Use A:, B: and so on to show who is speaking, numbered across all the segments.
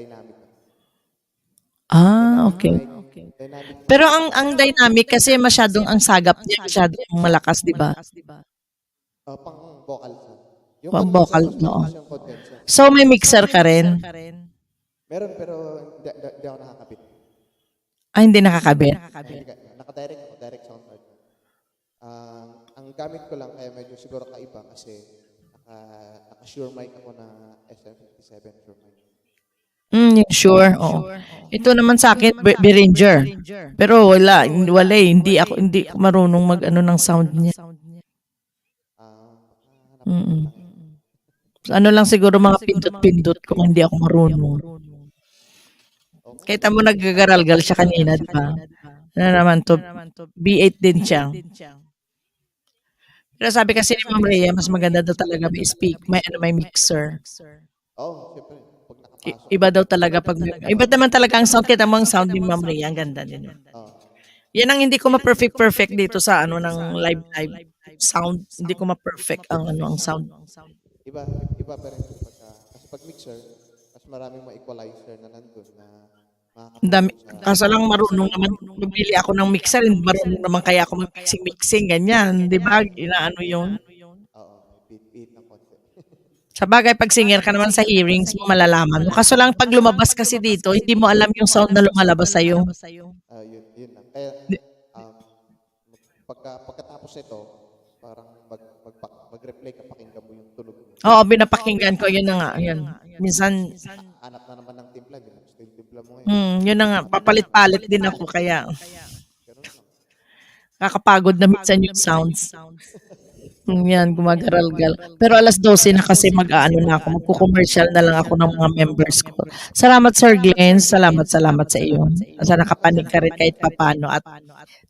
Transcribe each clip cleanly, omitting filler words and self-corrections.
A: dynamic.
B: Okay.
A: Dynamic
B: Pero ang dynamic kasi masyadong ang sagap niya masyadong malakas, 'di ba?
A: pang vocal sound. Yung
B: Pang
A: condenser,
B: vocal,
A: mas
B: no.
A: malakas yung condenser.
B: So may mixer ka rin?
A: Meron pero hindi ako nakakapit.
B: Hindi nakakabit.
A: Naka-direct ako, direct sound card. Ang gamit ko lang kaya medyo siguro kaiba kasi naka-sure mic ako na SM57 sure mic.
B: Sure. Oo. Ito naman sa akin, Behringer. Pero wala hindi ako marunong mag-ano ng sound niya.
A: Hanap ko lang.
B: Ano lang siguro mga pindot-pindot kung hindi ako marunong. Kita mo naggagaral-gal siya kanina, di ba? Ano naman to? B8 din siya. Pero sabi kasi ni Ma'am Rhea, mas maganda daw talaga may mixer.
A: Siyempre. Pag nakapasok.
B: Iba daw talaga iba naman talaga ang sound. Kita mo ang sound ni Ma'am Rhea, ang ganda din. Yan ang hindi ko ma-perfect dito sa ng live sound. Hindi ko ma-perfect ang sound.
A: Iba pa rin kasi pag mixer, mas maraming ma-equalizer na nandun na
B: Kaso lang marunong naman, magbili ako ng mixer, hindi marunong naman kaya ako mag-mixing, ganyan. Di ba? Inaano yun?
A: beat ng konti.
B: Sa bagay, pag singer ka naman sa hearings mo, malalaman mo. Kaso lang, pag lumabas kasi dito, hindi mo alam yung sound na lumalabas sa'yo.
A: Yun lang. Kaya pagkatapos ito, parang mag-replay ka, pakinggan mo yung tunog.
B: Oo, binapakinggan ko. Yun na nga. Yun. Minsan,
A: Hanap na naman ng timpla. Gusto yung timpla mo ngayon.
B: yun na nga. Papalit-palit din ako. Kaya, kakapagod na minsan yung sounds. Yan, gumagaral-gal. Pero alas 12 na kasi mag-aano na ako. Magko-commercial na lang ako ng mga members ko. Salamat, Sir Glenn. Salamat sa iyo. Sana nakapanig ka rin kahit papano. At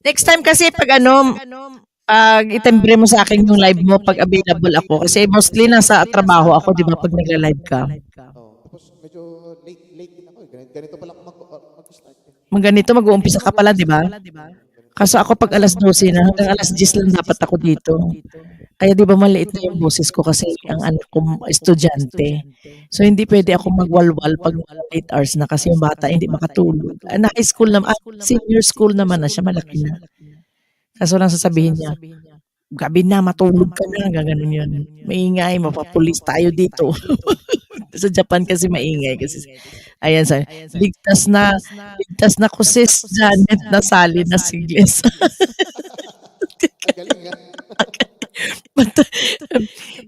B: next time kasi pag itembre mo sa akin yung live mo pag available ako. Kasi mostly nasa trabaho ako, di ba, pag nagla-live ka.
A: Tapos medyo late din ako. Ganito pala ako mag-start.
B: Ganito, mag-uumpisa ka pala, di ba? Kaso ako pag alas 12 na, hanggang alas 10 lang dapat ako dito. Kaya di ba maliit na yung boses ko kasi ang anak ko estudyante. So hindi pwede ako magwalwal pag 8 hours na kasi yung bata hindi makatulog. Na high school naman, senior school naman na siya, malaki na. Kaso lang sasabihin niya, gabi na, matulog ka na, gaganon yun. Maingay, mapapulis tayo dito. Sa Japan kasi maingay kasi. Ayan, ligtas na ko sis Janet na sali na siglis.
A: Galing nga.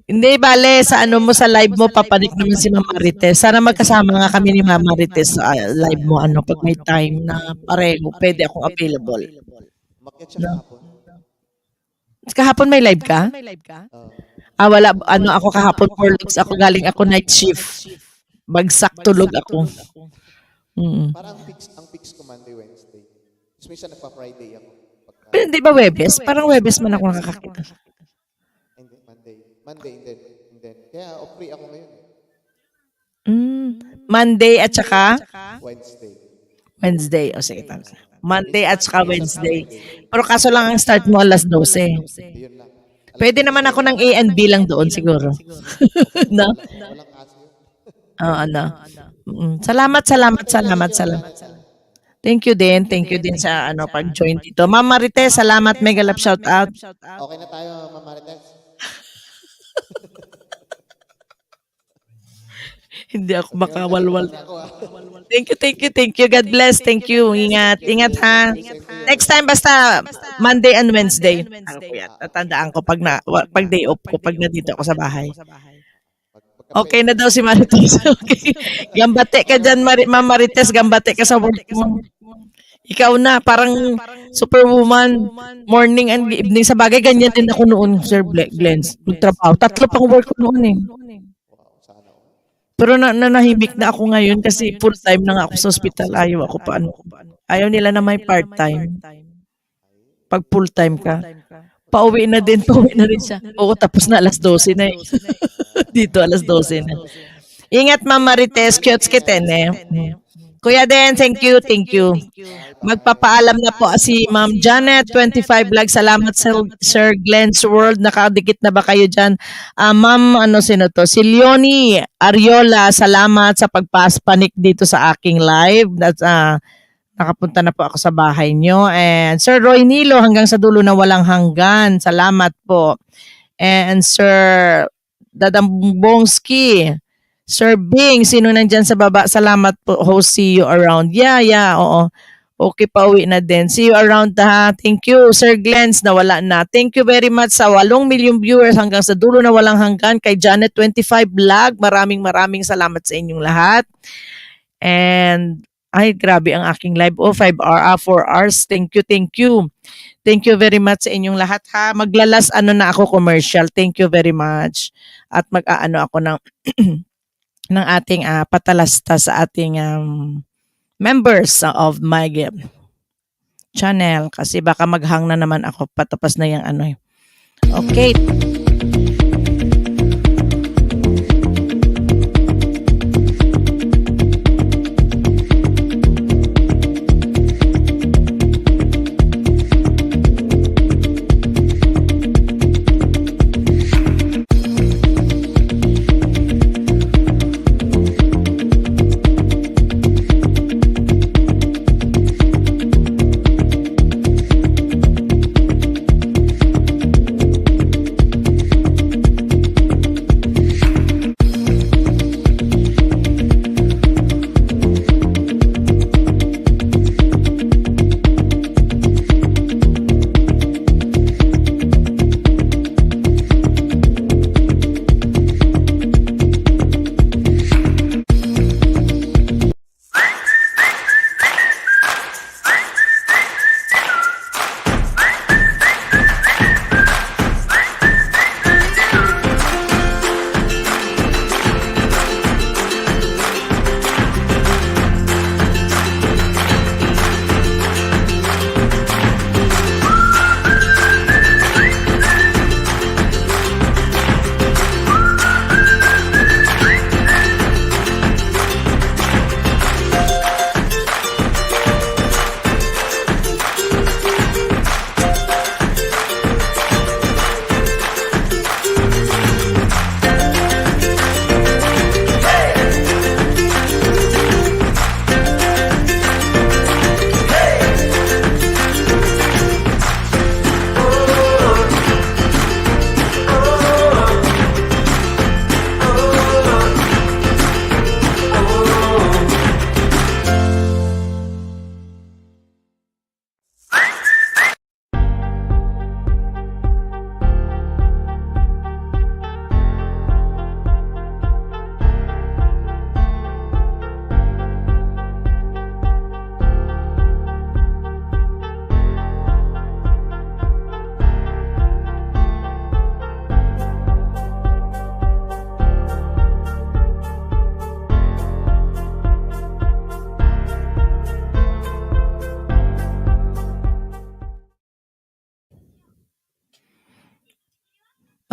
B: Hindi, bale, sa mo sa live mo, papanik naman si Mama Marites. Sana magkasama nga kami ni Mama Marites sa live mo, pag may time na pareho, pwede akong available.
A: Umakyat siya kahapon.
B: Kahapon may live ka? Wala, ako kahapon, 4 legs ako, galing ako night shift. Bagsak tulog ako.
A: Parang ang fix ko Monday, Wednesday. Tapos minsan nagpa-Friday ako.
B: Pero hindi ba Webes? Parang Webes man ako nakakakita.
A: Hindi, Monday, and then. Kaya free ako ngayon.
B: Monday at saka?
A: Wednesday.
B: O sige, tama. Monday at saka Wednesday. Pero kaso lang ang start mo alas 12.
A: Yun lang.
B: Pwede naman ako ng A and B lang doon siguro. No?
A: Walang kaso.
B: Salamat. Thank you din sa pag-join dito. Ma'am Marites, salamat. Mega love shout out.
A: Okay na tayo, Ma'am Marites.
B: Hindi ako makawalwal. Thank you. God bless. Thank you. Ingat ha. Next time basta Monday and Wednesday. Tatandaan ko pag day off ko, pag nandito ako sa bahay. Okay na daw si Marites. Okay. Gambate ka dyan, Ma'am Marites. Gambate ka sa work mo. Ikaw na, parang superwoman. Morning and evening. Sa bagay, ganyan din ako noon, Sir Glenn. Nagtrabaho. 3 pang work ko noon eh. Pero nanahimik na ako ngayon kasi full-time na nga ako sa hospital. Ayaw nila na may part-time. Pag full-time ka. Pauwi na rin siya. Oo, tapos na alas 12 na eh. Dito alas 12 na. Ingat Ma'am Marites, cute kiten eh. Kuya Den, thank you, thank you.
A: Bye-bye.
B: Magpapaalam na po si Ma'am Janet, 25 vlog. Salamat Sir Glenn's World. Nakadikit na ba kayo dyan? Ma'am, ano sino to? Si Leonie Ariola, salamat sa pagpaspanik dito sa aking live. Nakapunta na po ako sa bahay nyo. And Sir Roy Nilo, hanggang sa dulo na walang hanggan. Salamat po. And Sir Dadambongski, Sir Bing, sino nandyan sa baba? Salamat po, host, see you around. Yeah, oo. Okay, pauwi na din. See you around ha. Thank you, Sir Glens, nawala na. Thank you very much sa 8 million viewers hanggang sa dulo na walang hanggan. Kay Janet 25 Vlog, maraming salamat sa inyong lahat. And, ay, grabe ang aking live. 4 hours. Thank you. Thank you very much sa inyong lahat ha. Maglalas na ako commercial. Thank you very much. At mag-aano ako ng ng ating patalasta sa ating members of my channel kasi baka maghang na naman ako patapos na yung ano. Okay.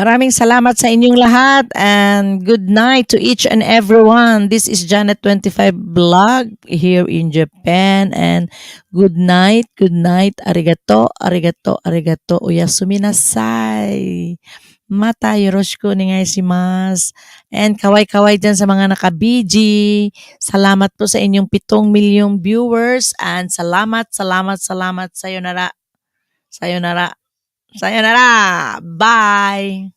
B: Maraming salamat sa inyong lahat and good night to each and everyone. This is Janet 25 Vlog here in Japan and good night, arigato, oyasumi nasai. Mata yoroshiku onegaishimasu. And kaway-kaway dyan sa mga naka-BG. Salamat po sa inyong 7 milyong viewers and salamat. Sayonara. Bye!